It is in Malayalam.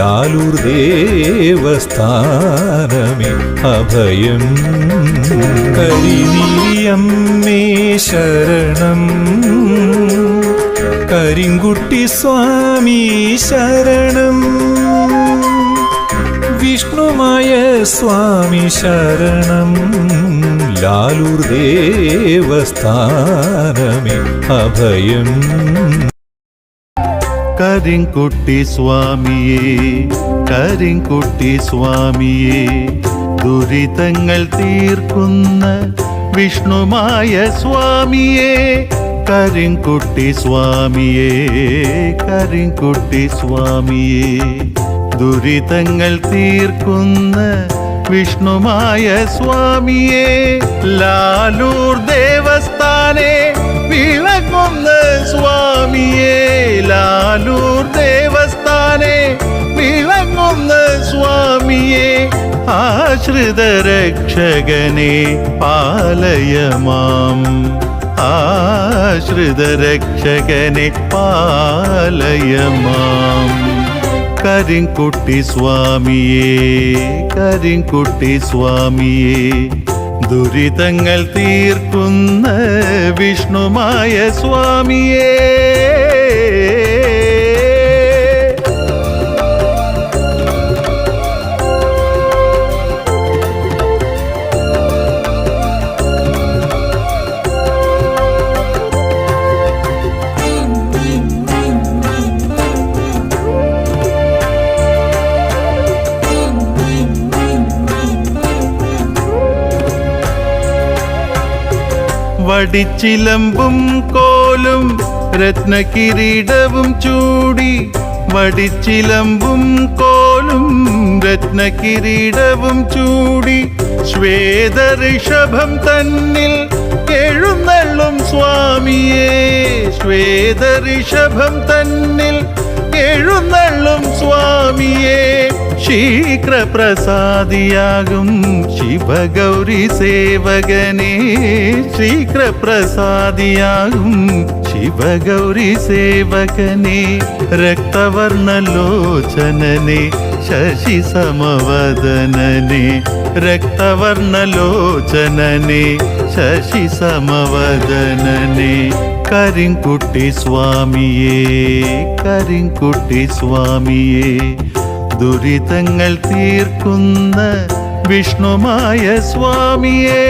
ലാലൂർ ദേവസ്ഥാനമേ അഭയം. കരിനീലിയമ്മേ ശരണം, കരിങ്കുട്ടി സ്വാമി ശരണം, വിഷ്ണുമായ സ്വാമി ശരണം, ലാലൂർ ദേവസ്ഥാനമേ അഭയം. കരിങ്കുട്ടി സ്വാമിയേ, കരിങ്കുട്ടി സ്വാമിയേ, ദുരിതങ്ങൾ തീർക്കുന്ന വിഷ്ണുമായ സ്വാമിയേ, കരിങ്കുട്ടി സ്വാമിയേ, കരിങ്കുട്ടി സ്വാമിയേ, ദുരിതങ്ങൾ തീർക്കുന്ന വിഷ്ണുമായ സ്വാമിയേ, ലാലൂർ ദേവസ്ഥാനെ വിളങ്ങുന്ന സ്വാമിയേ, ലാലൂർ ദേവസ്ഥാനെ വിളങ്ങുന്ന സ്വാമിയേ, ആശ്രിത രക്ഷകനെ പാലയമാം, ആശ്രിത രക്ഷകനെ പാലയമാം. കരിങ്കുട്ടി സ്വാമിയേ, കരിങ്കുട്ടി സ്വാമിയേ, ദുരിതങ്ങൾ തീർക്കുന്ന വിഷ്ണുമായ സ്വാമിയേ. വടിച്ചിലമ്പും കോലും രത്നകിരീടവും ചൂടി, വടിച്ചിലമ്പും കോലും രത്നകിരീടവും ചൂടി, ശ്വേതഋഷഭം തന്നിൽ എഴുന്നള്ളും സ്വാമിയേ, ശ്വേതഋഷഭം തന്നിൽ എഴുന്നള്ളും സ്വാമിയേ, ശീഘ്രപ്രസാദിയാകും ശിവഗൗരി സേവകനേ, ശീഘ്രപ്രസാദിയാകും ശിവഗൗരി സേവകനേ, രക്തവർണ്ണലോചനനെ ശശി സമവദനനെ, രക്തവർണ്ണലോചനനെ ശശി സമവദനനെ, കരിങ്കുട്ടി സ്വാമിയേ, കരിങ്കുട്ടി സ്വാമിയേ, ദുരിതങ്ങൾ തീർക്കുന്ന വിഷ്ണുമായ സ്വാമിയേ.